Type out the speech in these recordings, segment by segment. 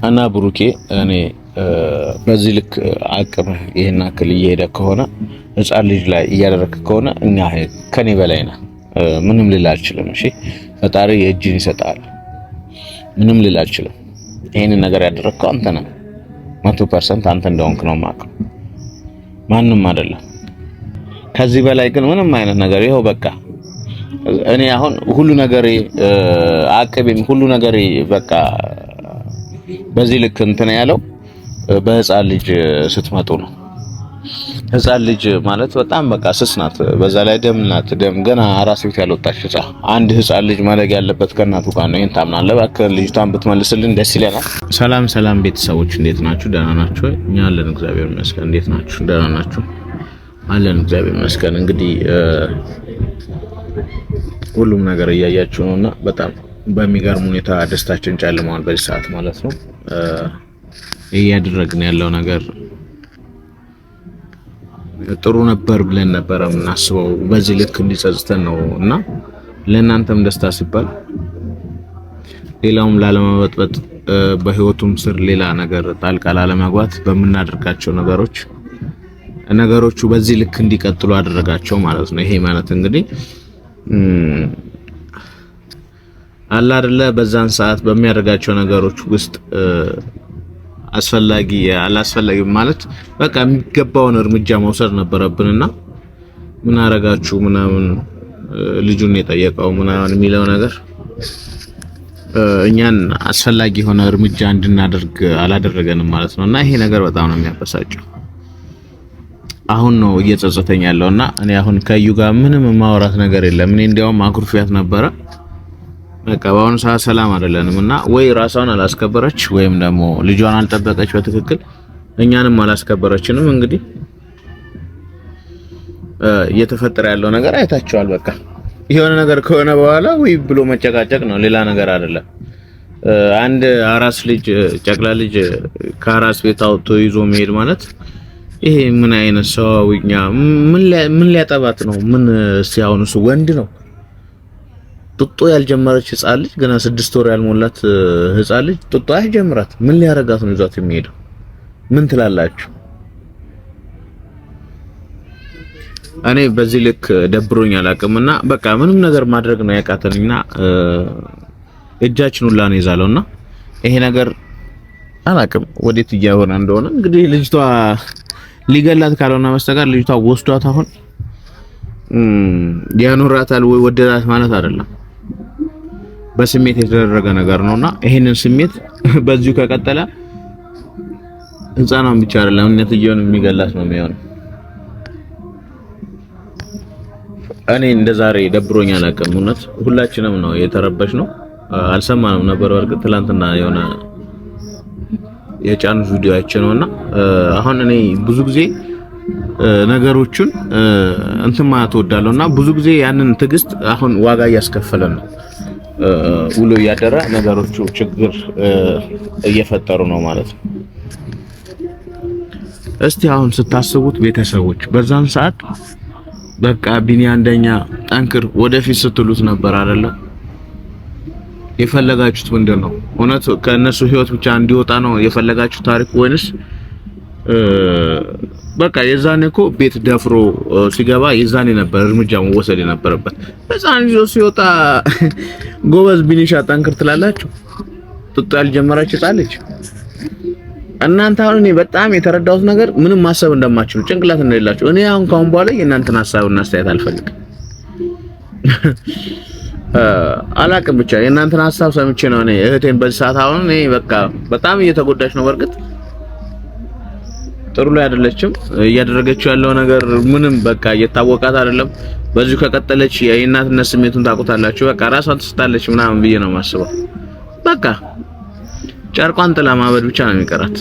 እና ብሩኬ እኔ በዚህ ልክ አቅም ይሄን አክል እየሄደ ከሆነ ህፃን ልጅ ላይ እያደረክ ከሆነ እኛ ከኔ በላይ ነህ። ምንም ልል አልችልም። እሺ ፈጣሪ የእጅን ይሰጣል። ምንም ልል አልችልም። ይሄን ነገር ያደረከው አንተ ነህ። 100% አንተ እንደሆንክ ነው የማውቀው፣ ማንም አይደለም። ከዚህ በላይ ግን ምንም አይነት ነገር ይኸው በቃ እኔ አሁን ሁሉ ነገሬ አቅቤም ሁሉ ነገሬ በቃ በዚህ ልክ እንትን ያለው በህፃን ልጅ ስትመጡ ነው። ህፃን ልጅ ማለት በጣም በቃ ስስ ናት። በዛ ላይ ደም ናት። ደም ገና አራስ ቤት ያልወጣች ህፃን። አንድ ህፃን ልጅ ማደግ ያለበት ከእናቱ ጋር ነው። ይሄን ታምናለህ? እባክህ ልጅቷን ብትመልስልን ደስ ይለናል። ሰላም ቤተሰቦች፣ እንዴት ናችሁ? ደህና ናችሁ? እኛ አለን እግዚአብሔር ይመስገን። እንዴት ናችሁ? ደህና ናችሁ? አለን እግዚአብሔር ይመስገን። እንግዲህ ሁሉም ነገር እያያችሁ ነውና በጣም በሚገርም ሁኔታ ደስታችን ጨልሟል በዚህ ሰዓት ማለት ነው። እያደረግን ያለው ነገር ጥሩ ነበር ብለን ነበር የምናስበው። በዚህ ልክ እንዲጸጽተን ነው እና ለእናንተም ደስታ ሲባል ሌላውም ላለመበጥበጥ በህይወቱም ስር ሌላ ነገር ጣልቃ ላለመግባት በምናደርጋቸው ነገሮቹ በዚህ ልክ እንዲቀጥሉ አደረጋቸው ማለት ነው። ይሄ ማለት እንግዲህ አላ አይደለ በዛን ሰዓት በሚያደርጋቸው ነገሮች ውስጥ አላስፈላጊ ማለት በቃ የሚገባውን እርምጃ መውሰድ ነበረብንና ምን አረጋችሁ ምናምን ልጁን የጠየቀው ምናምን የሚለው ነገር እኛን አስፈላጊ የሆነ እርምጃ እንድናደርግ አላደረገንም ማለት ነውና ይሄ ነገር በጣም ነው የሚያበሳጨው። አሁን ነው እየጸጸተኝ ያለውና እኔ አሁን ከዩ ጋር ምንም ማውራት ነገር የለም። እኔ እንዲያውም አኩርፊያት ነበረ። በቃ በአሁኑ ሰዓት ሰላም አይደለንም እና ወይ ራሷን አላስከበረች ወይም ደግሞ ልጇን አልጠበቀች በትክክል እኛንም አላስከበረችንም። እንግዲህ እየተፈጠረ ያለው ነገር አይታችኋል። በቃ የሆነ ነገር ከሆነ በኋላ ወይ ብሎ መጨቃጨቅ ነው፣ ሌላ ነገር አይደለም። አንድ አራስ ልጅ ጨቅላ ልጅ ከአራስ ቤት አውጥቶ ይዞ መሄድ ማለት ይሄ ምን አይነት ሰውኛ ምን ሊያጠባት ነው? ምን ሲያውኑ ወንድ ነው። ጡጦ ያልጀመረች ህፃን ልጅ ገና 6 ወር ያልሞላት ህፃን ልጅ ጡጦ አይጀምራት ምን ሊያረጋት ነው ይዟት የሚሄደው? ምን ትላላችሁ? እኔ በዚህ ልክ ደብሮኝ አላቅምና በቃ ምንም ነገር ማድረግ ነው ያቃተንና እጃችን ሁላ ነው ይዛለውና ይሄ ነገር አላቅም ወዴት እያወራ እንደሆነ። እንግዲህ ልጅቷ ሊገላት ካልሆነ መስተጋር ልጅቷ ወስዷት አሁን ያኖራታል ወይ ወደዳት ማለት አይደለም። በስሜት የተደረገ ነገር ነውና ይሄንን ስሜት በዚሁ ከቀጠለ ህፃናን ብቻ አይደለም እናትየውን የሚገላት ነው የሚሆነው። እኔ እንደዛሬ ደብሮኛ አላውቅም። እውነት ሁላችንም ነው የተረበሽ ነው። አልሰማንም ነበር በርግጥ ትላንትና የሆነ የጫኑ ቪዲዮ አይቼነውና አሁን እኔ ብዙ ጊዜ ነገሮችን እንትን ማለት እወዳለሁና ብዙ ጊዜ ያንን ትዕግስት አሁን ዋጋ እያስከፈለን ነው። ውሎ እያደረ ነገሮቹ ችግር እየፈጠሩ ነው ማለት ነው። እስቲ አሁን ስታስቡት ቤተሰቦች በዛን ሰዓት በቃ ቢኒ አንደኛ ጠንክር ወደፊት ስትሉት ነበር አይደለ? የፈለጋችሁት ምንድነው? እውነት ከነሱ ህይወት ብቻ እንዲወጣ ነው የፈለጋችሁት ታሪክ ወይንስ በቃ የዛኔ እኮ ቤት ደፍሮ ሲገባ የዛኔ ነበር እርምጃ መወሰድ የነበረበት። በዛን ይዞ ሲወጣ ጎበዝ ቢኒሻ ጠንክር ትላላችሁ? ጡጦ ያልጀመረች ጣለች። እናንተ አሁን እኔ በጣም የተረዳሁት ነገር ምንም ማሰብ እንደማትችሉ ጭንቅላት እንደሌላችሁ። እኔ አሁን ካሁን በኋላ የእናንተን ሐሳብና አስተያየት አልፈልግም። አላቅም ብቻ የእናንተን ሐሳብ ሰምቼ ነው እኔ እህቴን በዚህ ሰዓት አሁን እኔ በቃ በጣም እየተጎዳች ነው። በርግጥ ጥሩ ላይ አይደለችም። እያደረገችው ያለው ነገር ምንም በቃ እየታወቃት አይደለም። በዚሁ ከቀጠለች የእናትነት ስሜቱን ታውቁታላችሁ። በቃ ራሷን ትስታለች ምናምን ብዬ ነው የማስበው። በቃ ጨርቋን ጥላ ማበድ ብቻ ነው የሚቀራት።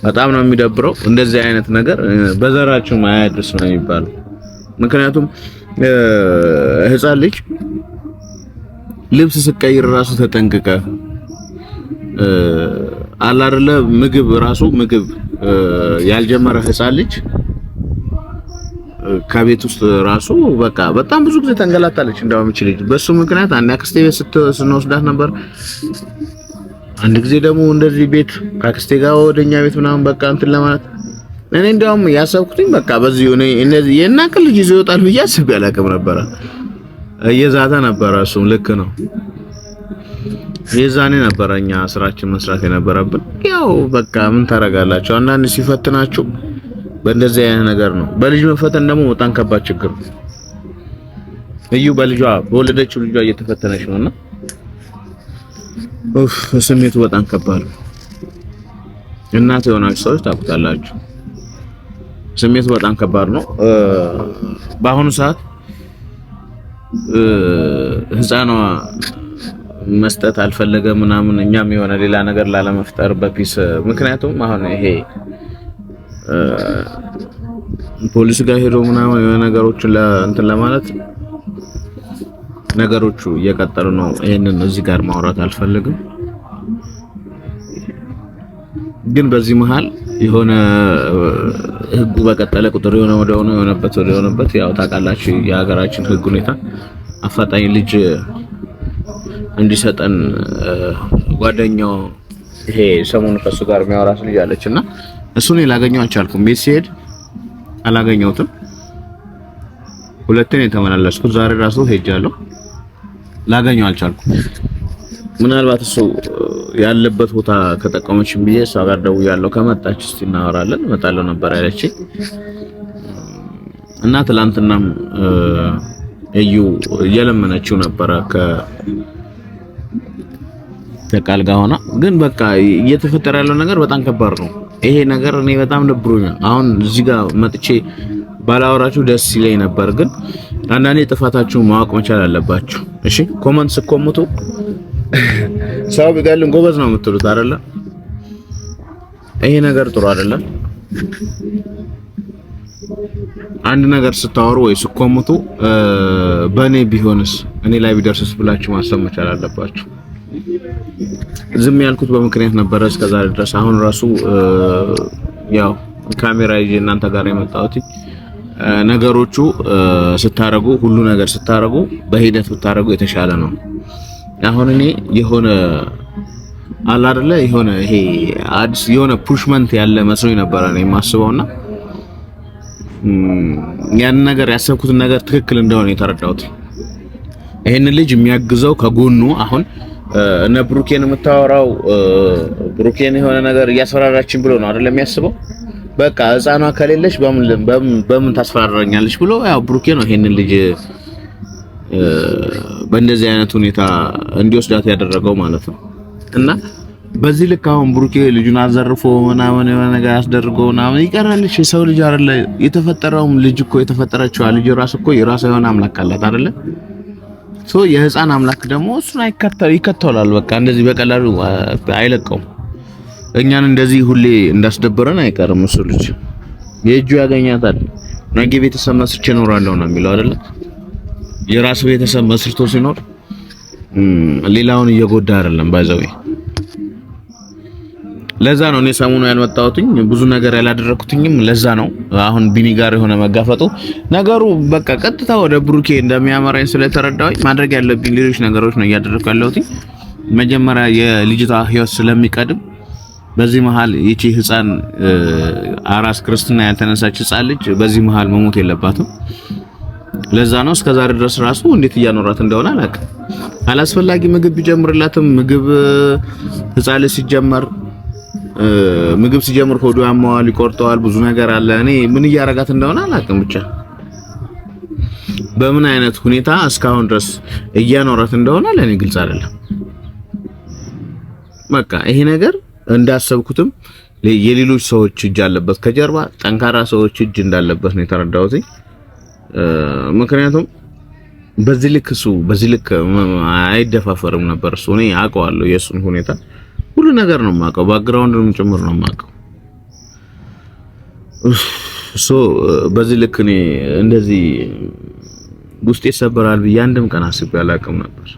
በጣም ነው የሚደብረው። እንደዚህ አይነት ነገር በዘራችሁ ማያድርስ ነው የሚባለው። ምክንያቱም ህፃን ልጅ ልብስ ስቀይር ራሱ ተጠንቅቀ አላርለ ምግብ ያልጀመረ ህፃን ልጅ ከቤት ውስጥ ራሱ በቃ በጣም ብዙ ጊዜ ተንገላታለች። እንደውም እቺ ልጅ በሱ ምክንያት አንድ አክስቴ ቤት ስንወስዳት ነበር። አንድ ጊዜ ደግሞ እንደዚህ ቤት ከአክስቴ ጋር ወደኛ ቤት ምናምን በቃ እንትን ለማለት እኔ እንደውም ያሰብኩትኝ በቃ በዚህ እነዚህ የናቅል ልጅ ይዞ ይወጣል ብዬ አስቤ አላውቅም ነበረ። እየዛተ ነበረ። እሱም ልክ ነው። የዛኔ ነበረ እኛ ስራችን መስራት የነበረብን። ያው በቃ ምን ታረጋላችሁ፣ አንዳንድ ሲፈትናችሁ በእንደዚህ አይነት ነገር ነው። በልጅ መፈተን ደግሞ በጣም ከባድ ችግር ነው። እዩ በልጇ በወለደችው ልጇ እየተፈተነች ነውና ስሜቱ በጣም ከባድ ነው። እናት የሆናችሁ ሰዎች ታውቁታላችሁ። ስሜቱ በጣም ከባድ ነው። በአሁኑ ሰዓት ህፃኗ መስጠት አልፈለገም ምናምን እኛም የሆነ ሌላ ነገር ላለመፍጠር በፒስ ምክንያቱም አሁን ይሄ ፖሊስ ጋር ሄዶ ምናምን የሆነ ነገሮችን እንትን ለማለት ነገሮቹ እየቀጠሉ ነው። ይሄንን እዚህ ጋር ማውራት አልፈልግም፣ ግን በዚህ መሃል የሆነ ህጉ በቀጠለ ቁጥር የሆነ ወደሆነ የሆነበት ያው ታውቃላችሁ የሀገራችን ህግ ሁኔታ አፋጣኝ ልጅ እንዲሰጠን ጓደኛው ይሄ ሰሞኑን ከሱ ጋር የሚያወራት ልጅ አለችና እሱን ላገኘው አልቻልኩም። ቤት ሲሄድ አላገኘሁትም። ሁለቴ ነው የተመላለስኩት። ዛሬ ራሱ ሄጃለሁ፣ ላገኘው አልቻልኩም። ምናልባት እሱ ያለበት ቦታ ከጠቀመችም ብዬ እሷ ጋር ደውያለሁ። ከመጣች እስቲ እናወራለን እመጣለሁ ነበር ያለችኝ እና ትላንትናም እዩ እየለመነችው ነበረ ከቃል ጋር ሆና። ግን በቃ እየተፈጠረ ያለው ነገር በጣም ከባድ ነው። ይሄ ነገር እኔ በጣም ደብሮኛል። አሁን እዚህ ጋር መጥቼ ባላወራችሁ ደስ ይለኝ ነበር፣ ግን አንዳንዴ ጥፋታችሁን ማወቅ መቻል አለባችሁ። እሺ ኮመንት ስኮምቱ ሰው ቢጋልን ጎበዝ ነው የምትሉት አይደለ? ይሄ ነገር ጥሩ አይደለም። አንድ ነገር ስታወሩ ወይ ስኮምቱ በኔ ቢሆንስ እኔ ላይ ቢደርስስ ብላችሁ ማሰብ መቻል አለባችሁ። ዝም ያልኩት በምክንያት ነበረ እስከዛሬ ድረስ። አሁን ራሱ ያው ካሜራ ይዤ እናንተ ጋር የመጣሁት ነገሮቹ ስታረጉ ሁሉ ነገር ስታረጉ በሂደት ብታረጉ የተሻለ ነው። አሁን እኔ የሆነ አለ አይደለ የሆነ ይሄ አዲስ የሆነ ፑሽመንት ያለ መስሎኝ ነበረ ነው የማስበውና ያን ነገር ያሰብኩትን ነገር ትክክል እንደሆነ የተረዳሁት። ይሄን ልጅ የሚያግዘው ከጎኑ አሁን እነ ብሩኬን የምታወራው ብሩኬን የሆነ ነገር እያስፈራራችን ብሎ ነው አይደል የሚያስበው። በቃ ህፃኗ ከሌለሽ በምን ታስፈራራኛለሽ ብሎ ያው ብሩኬ ነው ይሄን ልጅ በእንደዚህ አይነት ሁኔታ እንዲወስዳት ያደረገው ማለት ነው። እና በዚህ ልክ አሁን ብሩኬ ልጁን አዘርፎ ምናምን የሆነ ነገር ያስደርገው ምናምን ይቀራልሽ። የሰው ልጅ አይደለ የተፈጠረውም ልጅ እኮ የተፈጠረችው ልጅ ራስ እኮ የራሷ የሆነ አምላክ አላት አይደለ? የህፃን አምላክ ደግሞ እሱን ይከተላል። በቃ እንደዚህ በቀላሉ አይለቀውም። እኛን እንደዚህ ሁሌ እንዳስደበረን አይቀርም። እሱ ልጅ የእጁ ያገኛታል። ነገ ቤተሰብ መስርቼ እኖራለሁ ነው የሚለው አይደለ? የራሱ ቤተሰብ መስርቶ ሲኖር ሌላውን እየጎዳ አይደለም ባይዘው። ለዛ ነው እኔ ሰሞኑን ያልመጣሁትኝ ብዙ ነገር ያላደረኩትኝም ለዛ ነው። አሁን ቢኒ ጋር የሆነ መጋፈጡ ነገሩ በቃ ቀጥታ ወደ ብሩኬ እንደሚያመራኝ ስለተረዳሁኝ ማድረግ ያለብኝ ሌሎች ነገሮች ነው እያደረኩ ያለሁት። መጀመሪያ የልጅቷ ህይወት ስለሚቀድም በዚህ መሃል ይቺ ህፃን አራስ ክርስትና ያልተነሳች ህፃን ልጅ በዚህ መሃል መሞት የለባትም። ለዛ ነው እስከዛሬ ድረስ ራሱ እንዴት እያኖራት እንደሆነ አላውቅም። አላስፈላጊ ምግብ ቢጀምርላትም ምግብ ህፃን ልጅ ሲጀመር ምግብ ሲጀምር ሆዱ ያማዋል፣ ይቆርጠዋል፣ ብዙ ነገር አለ። እኔ ምን እያረጋት እንደሆነ አላውቅም። ብቻ በምን አይነት ሁኔታ እስካሁን ድረስ እያኖራት እንደሆነ ለኔ ግልጽ አይደለም። በቃ ይሄ ነገር እንዳሰብኩትም የሌሎች ሰዎች እጅ አለበት፣ ከጀርባ ጠንካራ ሰዎች እጅ እንዳለበት ነው የተረዳሁት። ምክንያቱም በዚህ ልክ አይደፋፈርም ነበር እሱ። እኔ አውቀዋለሁ የእሱን ሁኔታ ሁሉ ነገር ነው የማውቀው፣ ባክግራውንድም ጭምር ነው የማውቀው። በዚህ ልክ እኔ እንደዚህ ውስጤ ይሰበራል ብዬ አንድም ቀን አስቤ አላውቅም ነበር።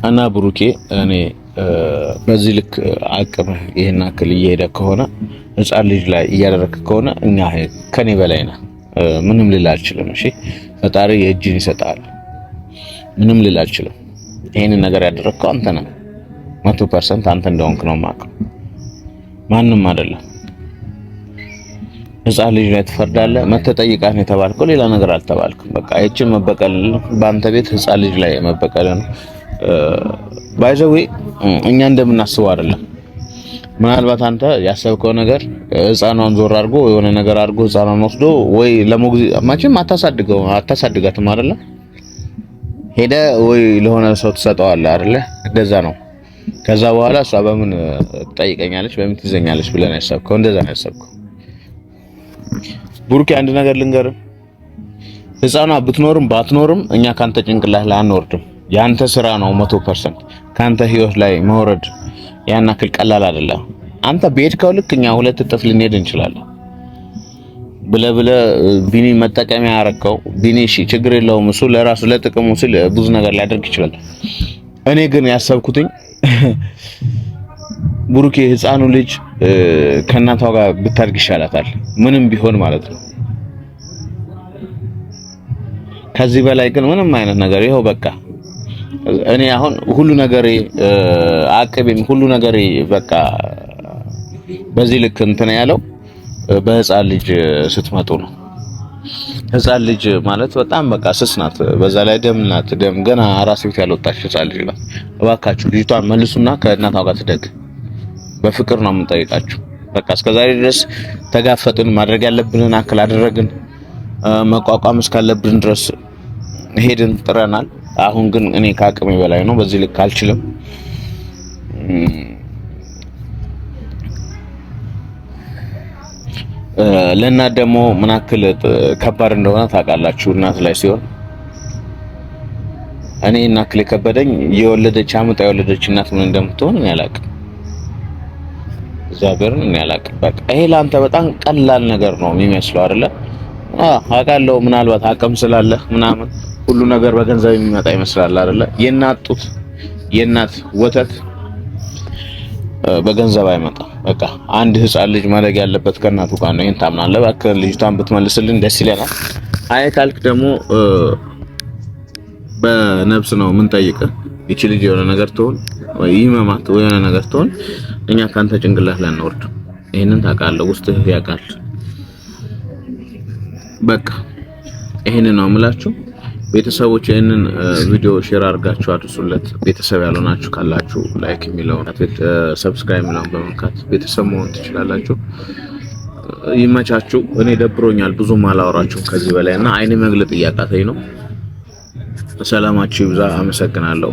እና ብሩኬ እኔ በዚህ ልክ አቅም ይሄን አክል እየሄደ ከሆነ ህፃን ልጅ ላይ እያደረክ ከሆነ እኛ ከኔ በላይ ነህ። ምንም ልል አልችልም። እሺ ፈጣሪ የእጅን ይሰጣል። ምንም ልል አልችልም። ይሄንን ነገር ያደረከው አንተ ነህ። 100% አንተ እንደሆንክ ነው የማውቀው፣ ማንም አይደለም። ህፃን ልጅ ላይ ትፈርዳለህ። መተጠይቃን የተባልከው ሌላ ነገር አልተባልክም። በቃ እቺን መበቀል በአንተ ቤት ህፃን ልጅ ላይ መበቀል ነው። ባይዘዌ እኛ እንደምናስበው አይደለም። ምናልባት አንተ ያሰብከው ነገር ህፃኗን ዞር አድርጎ የሆነ ነገር አድርጎ ህፃኗን ወስዶ ወይ ለሞግዚት ማችም አታሳድጋትም አይደለ? ሄደ ወይ ለሆነ ሰው ትሰጠዋለህ አይደለ? እንደዛ ነው። ከዛ በኋላ እሷ በምን ትጠይቀኛለች በምን ትዘኛለች ብለህ ነው ያሰብከው። እንደዛ ነው ያሰብከው። ቡርኪ አንድ ነገር ልንገርህ፣ ህፃኗ ብትኖርም ባትኖርም እኛ ካንተ ጭንቅላት ላይ አንወርድም። ያንተ ስራ ነው 100%። ካንተ ህይወት ላይ መውረድ ያን አክል ቀላል አይደለም። አንተ በሄድከው ልክ እኛ ሁለት እጥፍ ልንሄድ እንችላለን። ብለ ቢኒ መጠቀሚያ ያረከው ቢኒ እሺ ችግር የለውም። እሱ ለራሱ ለጥቅሙ ሲል ብዙ ነገር ሊያደርግ ይችላል። እኔ ግን ያሰብኩትኝ ቡሩኬ ህፃኑ ልጅ ከእናቷ ጋር ብታድግ ይሻላታል፣ ምንም ቢሆን ማለት ነው። ከዚህ በላይ ግን ምንም አይነት ነገር ይኸው በቃ እኔ አሁን ሁሉ ነገሬ አቅቤም ሁሉ ነገሬ በቃ በዚህ ልክ እንትን ያለው በህፃን ልጅ ስትመጡ ነው። ህፃን ልጅ ማለት በጣም በቃ ስስ ናት። በዛ ላይ ደም ናት። ደም ገና አራስ ቤት ያልወጣች ህፃን ልጅ ናት። እባካችሁ ልጅቷን መልሱና ከእናቷ ጋር ትደግ። በፍቅር ነው የምንጠይቃችሁ። በቃ እስከዛሬ ድረስ ተጋፈጥን፣ ማድረግ ያለብንን አክል አደረግን፣ መቋቋም እስካለብን ድረስ ሄድን፣ ጥረናል። አሁን ግን እኔ ከአቅሜ በላይ ነው። በዚህ ልክ አልችልም። ለእናት ደግሞ ምን ያክል ከባድ እንደሆነ ታውቃላችሁ። እናት ላይ ሲሆን እኔ እና ያክል የከበደኝ የወለደች አምጣ የወለደች እናት ምን እንደምትሆን እኔ አላውቅም። እግዚአብሔርን እኔ አላውቅም። በቃ ይሄ ለአንተ በጣም ቀላል ነገር ነው የሚመስለው አይደለ? አውቃለሁ። ምናልባት አቅም ስላለ ምናምን ሁሉ ነገር በገንዘብ የሚመጣ ይመስላል አይደለ? የእናት ጡት የእናት ወተት በገንዘብ አይመጣም። በቃ አንድ ህፃን ልጅ ማደግ ያለበት ከእናቱ ጋር ነው። ይሄን ታምናለህ? እባክህ ልጅቷን ብትመልስልን ደስ ይለናል። አይ ካልክ ደግሞ በነፍስ ነው ምን ጠይቀህ እቺ ልጅ የሆነ ነገር ትሆን ወይ ይመማት ወይ የሆነ ነገር ትሆን እኛ ካንተ ጭንቅላት ላይ አንወርድ። ይሄንን ታውቃለህ፣ ውስጥህ ያውቃል። በቃ ይሄንን ነው የምላችሁ። ቤተሰቦች ይሄንን ቪዲዮ ሼር አድርጋችሁ አድርሱለት። ቤተሰብ ያልሆናችሁ ካላችሁ ላይክ የሚለውን ሰብስክራይብ የሚለውን በመንካት ቤተሰብ መሆን ትችላላችሁ። ይመቻችሁ። እኔ ደብሮኛል፣ ብዙም አላወራችሁ ከዚህ በላይና አይኔ መግለጥ እያቃተኝ ነው። ሰላማችሁ ይብዛ። አመሰግናለሁ።